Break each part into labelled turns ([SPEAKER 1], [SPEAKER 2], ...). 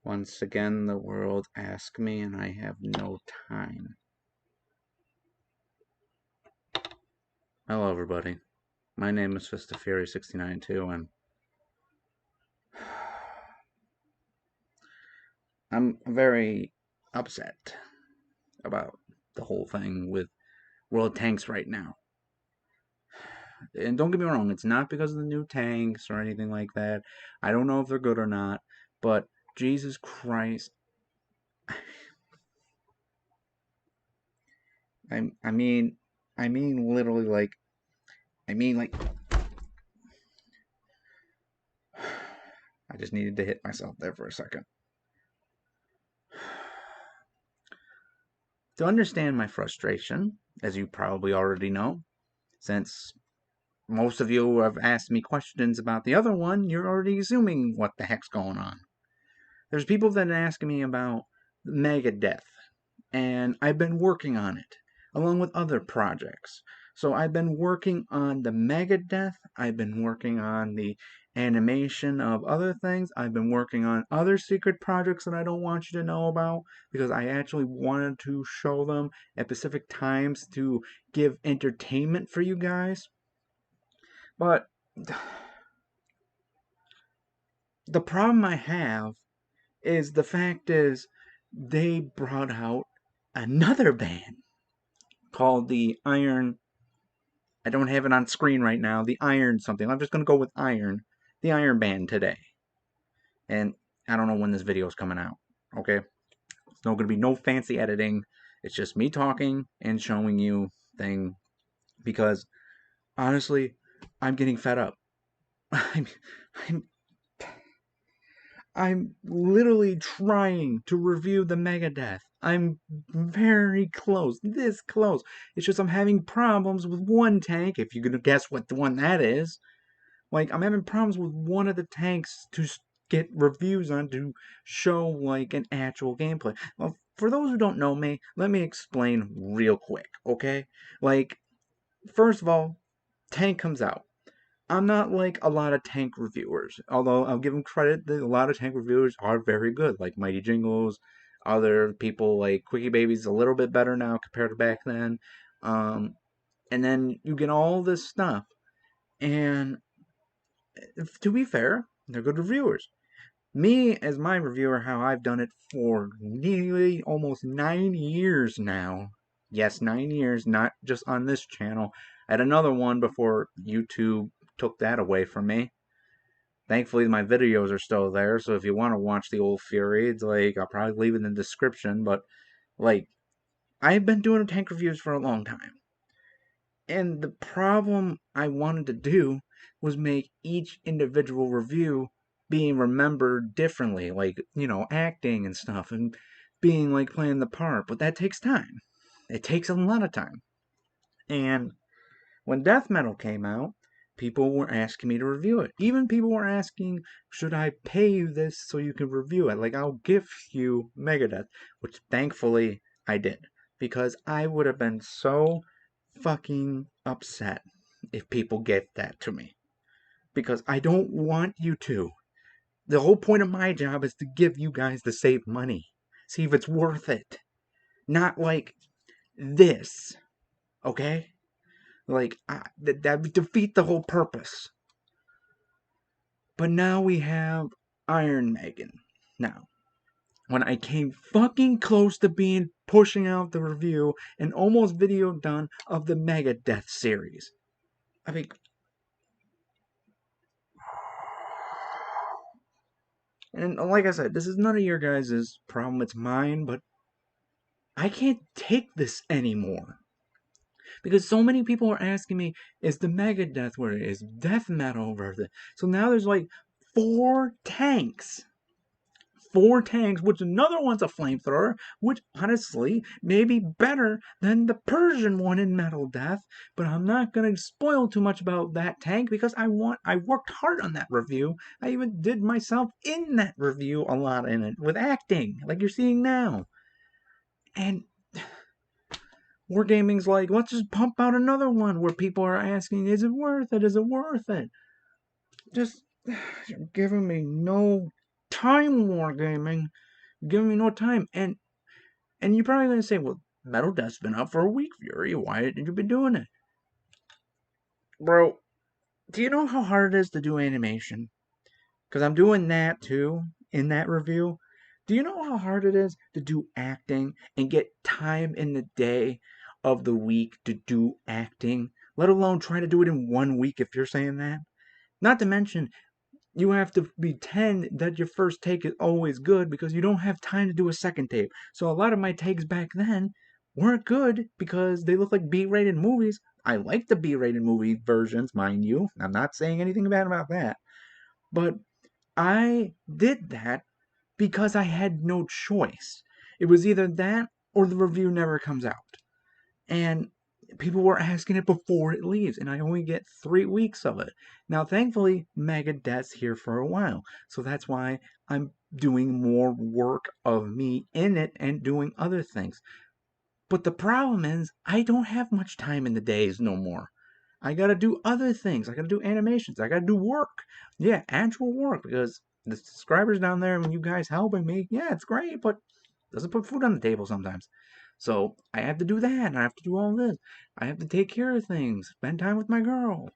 [SPEAKER 1] Once again, the world asks me, and I have no time. Hello, everybody. My name is Fist of Fury 69-2, and I'm very upset about the whole thing with World Tanks right now. And don't get me wrong, it's not because of the new tanks or anything like that. I don't know if they're good or not, but Jesus Christ. I mean literally like, I just needed to hit myself there for a second. To understand my frustration, as you probably already know, since most of you have asked me questions about the other one, you're already assuming what the heck's going on. There's people that are asking me about Megadeth, and I've been working on it, along with other projects. So I've been working on the Megadeth, I've been working on the animation of other things, I've been working on other secret projects that I don't want you to know about, because I actually wanted to show them at specific times to give entertainment for you guys. But the problem I have is the fact is they brought out another band called the Iron. I don't have it on screen right now. The Iron something. I'm just going to go with Iron. The Iron Band today. And I don't know when this video is coming out. Okay? It's not going to be no fancy editing. It's just me talking and showing you thing. Because, honestly, I'm getting fed up. I'm, I'm, I'm literally trying to review the Megadeth. I'm very close. This close. It's just I'm having problems with one tank. If you're going to guess what the one that is. Like, I'm having problems with one of the tanks to get reviews on to show, like, an actual gameplay. Well, for those who don't know me, let me explain real quick, okay? Like, first of all, tank comes out. I'm not like a lot of tank reviewers, although I'll give them credit that a lot of tank reviewers are very good, like Mighty Jingles, other people like Quickie Baby's a little bit better now compared to back then. And then you get all this stuff, and to be fair, they're good reviewers. Me, as my reviewer, how I've done it for nearly almost 9 years now. Yes, 9 years, not just on this channel. I had another one before YouTube took that away from me. Thankfully, my videos are still there, so if you want to watch the old Fury, it's like, I'll probably leave it in the description, but, like, I've been doing tank reviews for a long time. And the problem I wanted to do was make each individual review being remembered differently, like, acting and stuff, and being like playing the part. But that takes time. It takes a lot of time. And when Death Metal came out, people were asking me to review it. Even people were asking, should I pay you this so you can review it? Like, I'll gift you Megadeth, which thankfully I did. Because I would have been so fucking upset if people gave that to me. Because I don't want you to. The whole point of my job is to give you guys to save money. See if it's worth it. Not like this. Okay? Like, that would defeat the whole purpose. But now we have Iron Megan. Now, when I came fucking close to pushing out the review and almost video done of the Megadeth series. I mean, and like I said, this is none of your guys' problem, it's mine, but I can't take this anymore. Because so many people are asking me, is the Megadeth where it is? Death metal worth it? So now there's like 4 tanks. 4 tanks, which another one's a flamethrower, which honestly may be better than the Persian one in Metal Death. But I'm not gonna spoil too much about that tank because I worked hard on that review. I even did myself in that review a lot in it with acting, like you're seeing now. And Wargaming's like, let's just pump out another one where people are asking, is it worth it? Is it worth it? Just you're giving me no time, Wargaming. You're giving me no time. And you're probably going to say, well, Metal Death's been out for a week, Fury. Why didn't you been doing it? Bro, do you know how hard it is to do animation? Because I'm doing that too in that review. Do you know how hard it is to do acting and get time in the day of the week to do acting, let alone try to do it in 1 week if you're saying that? Not to mention, you have to pretend that your first take is always good because you don't have time to do a second take. So a lot of my takes back then weren't good because they look like B-rated movies. I like the B-rated movie versions, mind you. I'm not saying anything bad about that. But I did that because I had no choice. It was either that or the review never comes out. And people were asking it before it leaves, and I only get 3 weeks of it. Now, thankfully, Megadeth's here for a while, so that's why I'm doing more work of me in it and doing other things. But the problem is, I don't have much time in the days no more. I gotta do other things. I gotta do animations. I gotta do work. Yeah, actual work, because the subscribers down there and you guys helping me, yeah, it's great, but it doesn't put food on the table sometimes. So I have to do that. I have to do all this. I have to take care of things, spend time with my girl.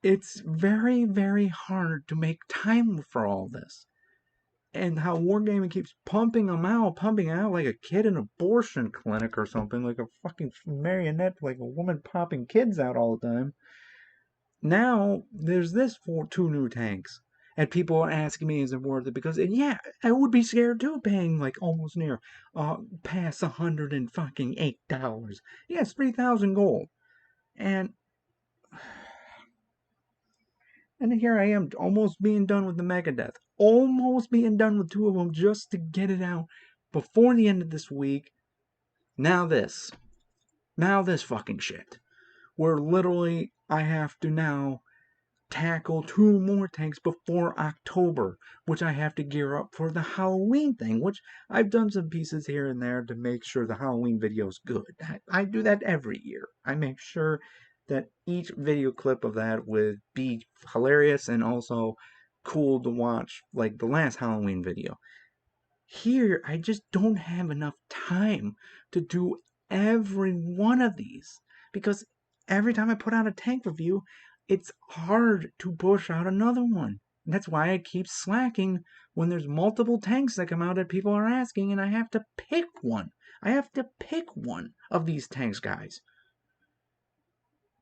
[SPEAKER 1] It's very, very hard to make time for all this. And how Wargaming keeps pumping out like a kid in an abortion clinic or something, like a fucking marionette, like a woman popping kids out all the time. Now there's this for 2 new tanks, and people are asking me is it worth it because yeah, I would be scared too, paying like almost near past $108. Yes, 3,000 gold, and here I am almost being done with the Megadeth, almost being done with 2 of them just to get it out before the end of this week. Now this fucking shit, where literally I have to now tackle 2 more tanks before October, which I have to gear up for the Halloween thing, which I've done some pieces here and there to make sure the Halloween video is good. I do that every year. I make sure that each video clip of that would be hilarious and also cool to watch, like the last Halloween video. Here, I just don't have enough time to do every one of these because every time I put out a tank review, it's hard to push out another one. That's why I keep slacking when there's multiple tanks that come out that people are asking, and I have to pick one. I have to pick one of these tanks, guys.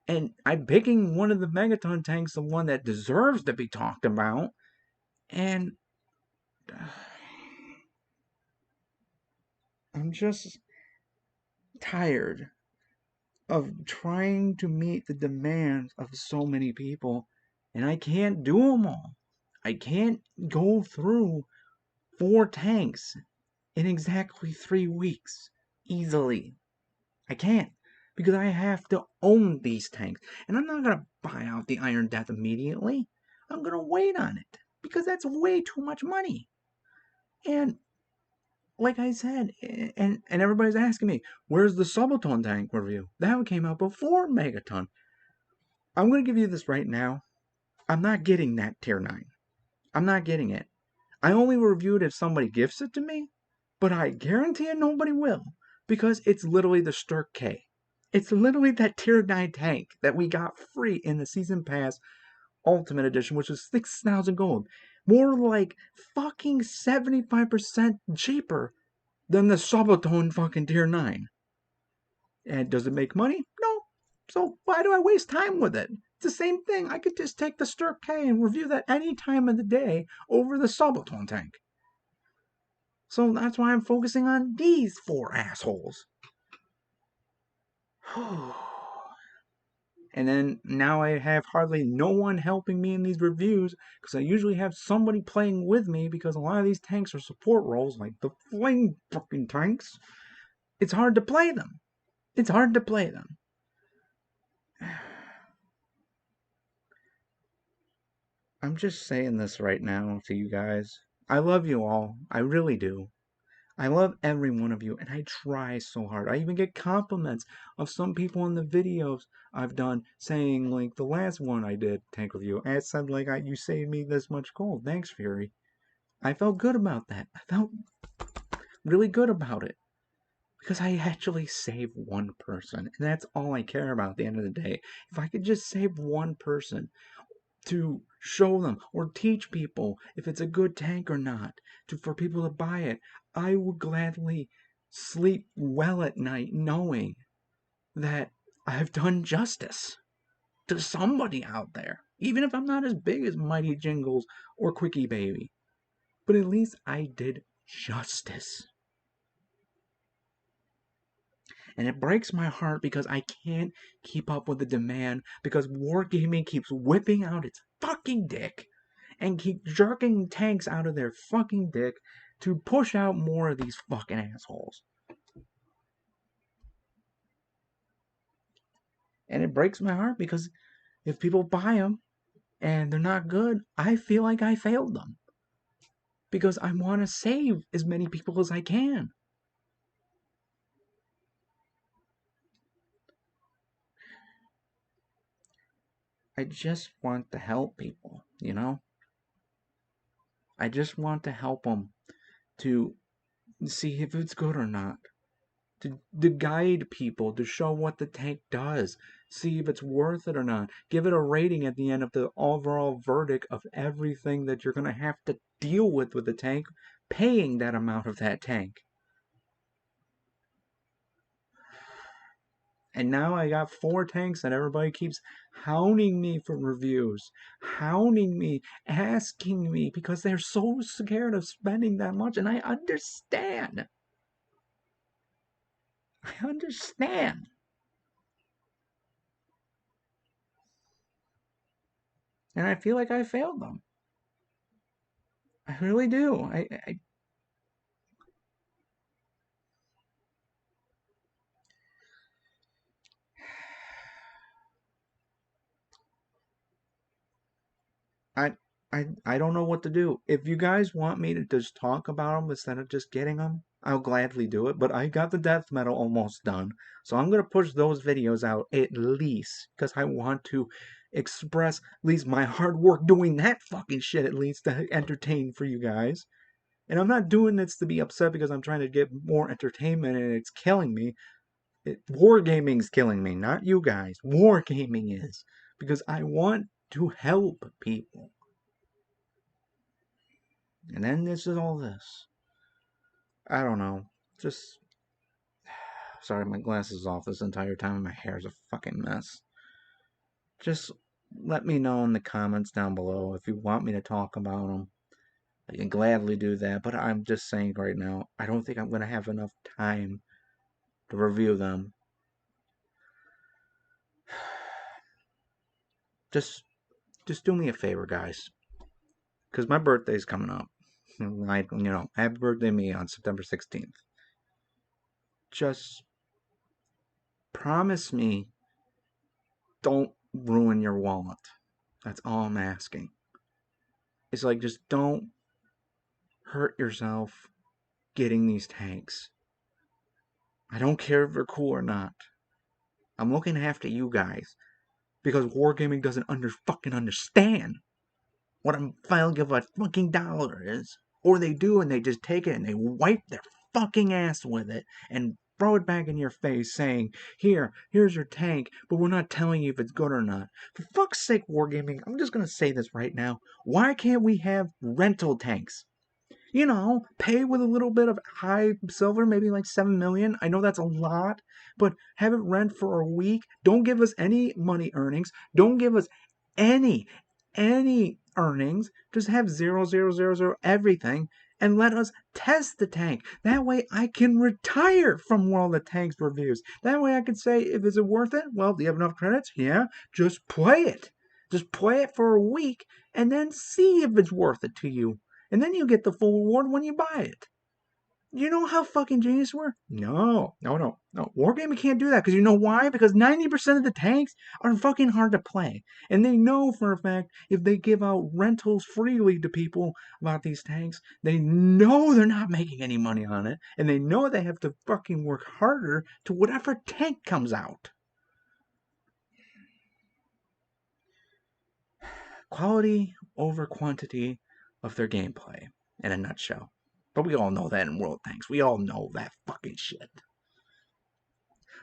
[SPEAKER 1] And I'm picking one of the Megaton tanks, the one that deserves to be talked about, and I'm just tired of trying to meet the demands of so many people, and I can't do them all. I can't go through 4 tanks in exactly 3 weeks easily. I can't because I have to own these tanks, and I'm not gonna buy out the Iron Death immediately. I'm gonna wait on it because that's way too much money. And like I said, and everybody's asking me, where's the Subaton tank review? That one came out before Megaton. I'm going to give you this right now. I'm not getting that tier 9. I'm not getting it. I only review it if somebody gifts it to me, but I guarantee you nobody will because it's literally the Sturk K. It's literally that tier 9 tank that we got free in the Season Pass Ultimate Edition, which is 6,000 gold. More like fucking 75% cheaper than the Subaton fucking tier 9. And does it make money? No. So why do I waste time with it? It's the same thing. I could just take the Sturk K and review that any time of the day over the Subaton tank. So that's why I'm focusing on these 4 assholes. And then now I have hardly no one helping me in these reviews because I usually have somebody playing with me because a lot of these tanks are support roles like the flame fucking tanks. It's hard to play them. It's hard to play them. I'm just saying this right now to you guys. I love you all. I really do. I love every one of you, and I try so hard. I even get compliments of some people in the videos I've done saying, like the last one I did, Tank Review, I said, like, you saved me this much gold. Thanks, Fury. I felt good about that. I felt really good about it. Because I actually saved one person. And that's all I care about at the end of the day. If I could just save one person to show them or teach people if it's a good tank or not, for people to buy it, I would gladly sleep well at night knowing that I've done justice to somebody out there. Even if I'm not as big as Mighty Jingles or Quickie Baby. But at least I did justice. And it breaks my heart because I can't keep up with the demand because Wargaming keeps whipping out its fucking dick and keep jerking tanks out of their fucking dick to push out more of these fucking assholes. And it breaks my heart because if people buy them and they're not good, I feel like I failed them. Because I want to save as many people as I can. I just want to help people, you know? I just want to help them to see if it's good or not. To guide people, to show what the tank does, see if it's worth it or not, give it a rating at the end of the overall verdict of everything that you're going to have to deal with the tank, paying that amount of that tank. And now I got 4 tanks and everybody keeps hounding me for reviews, hounding me, asking me because they're so scared of spending that much. And I understand. I understand. And I feel like I failed them. I really do. I, I don't know what to do. If you guys want me to just talk about them instead of just getting them, I'll gladly do it. But I got the death metal almost done, so I'm gonna push those videos out at least because I want to express at least my hard work doing that fucking shit at least to entertain for you guys. And I'm not doing this to be upset because I'm trying to get more entertainment and it's killing me. Wargaming's killing me, not you guys. Wargaming is because I want to help people. And then this is all this. I don't know. Just. Sorry, my glasses off this entire time and my hair's a fucking mess. Just let me know in the comments down below if you want me to talk about them. I can gladly do that, but I'm just saying right now, I don't think I'm going to have enough time to review them. Just do me a favor, guys. Because my birthday's coming up. Happy birthday to me on September 16th. Just promise me don't ruin your wallet. That's all I'm asking. It's like, just don't hurt yourself getting these tanks. I don't care if they're cool or not. I'm looking after you guys because Wargaming doesn't fucking understand what a value of a fucking dollar is. Or they do and they just take it and they wipe their fucking ass with it and throw it back in your face saying, here's your tank, but we're not telling you if it's good or not. For fuck's sake, Wargaming, I'm just gonna say this right now. Why can't we have rental tanks? Pay with a little bit of high silver, maybe like 7 million. I know that's a lot, but have it rent for a week. Don't give us any money earnings. Don't give us any earnings. Just have 0, 0, 0, 0 everything and let us test the tank. That way I can retire from World of Tanks reviews. That way I can say, if it's worth it, well, do you have enough credits? Yeah, just play it. Just play it for a week and then see if it's worth it to you. And then you get the full reward when you buy it. You know how fucking genius we're? No. Wargaming can't do that because you know why? Because 90% of the tanks are fucking hard to play. And they know for a fact if they give out rentals freely to people about these tanks, they know they're not making any money on it. And they know they have to fucking work harder to whatever tank comes out. Quality over quantity of their gameplay. in a nutshell. But we all know that in World Tanks. We all know that fucking shit.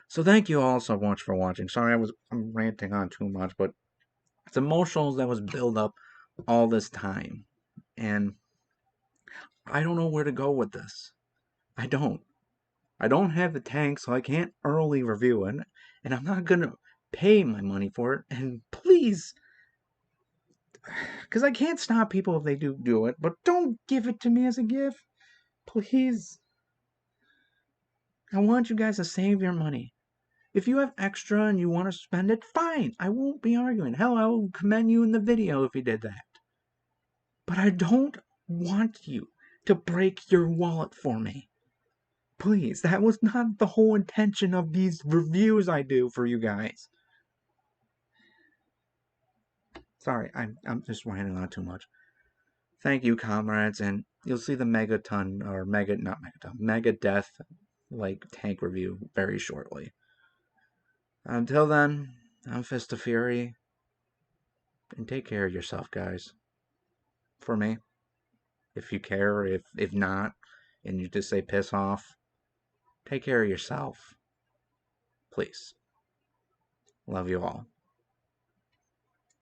[SPEAKER 1] So thank you all so much for watching. Sorry I'm ranting on too much, but it's emotions that was built up all this time. And I don't know where to go with this. I don't. I don't have the tank, so I can't early review it. And I'm not gonna pay my money for it. And please, because I can't stop people if they do it, but don't give it to me as a gift. Please. I want you guys to save your money. If you have extra and you want to spend it, fine. I won't be arguing. Hell, I will commend you in the video if you did that. But I don't want you to break your wallet for me. Please, that was not the whole intention of these reviews I do for you guys. Sorry, I'm just ranting on too much. Thank you, comrades, and you'll see the Megaton, or not Megaton, Megadeth, like, tank review very shortly. Until then, I'm Fist of Fury, and take care of yourself, guys. For me. If you care, if not, and you just say piss off, take care of yourself. Please. Love you all.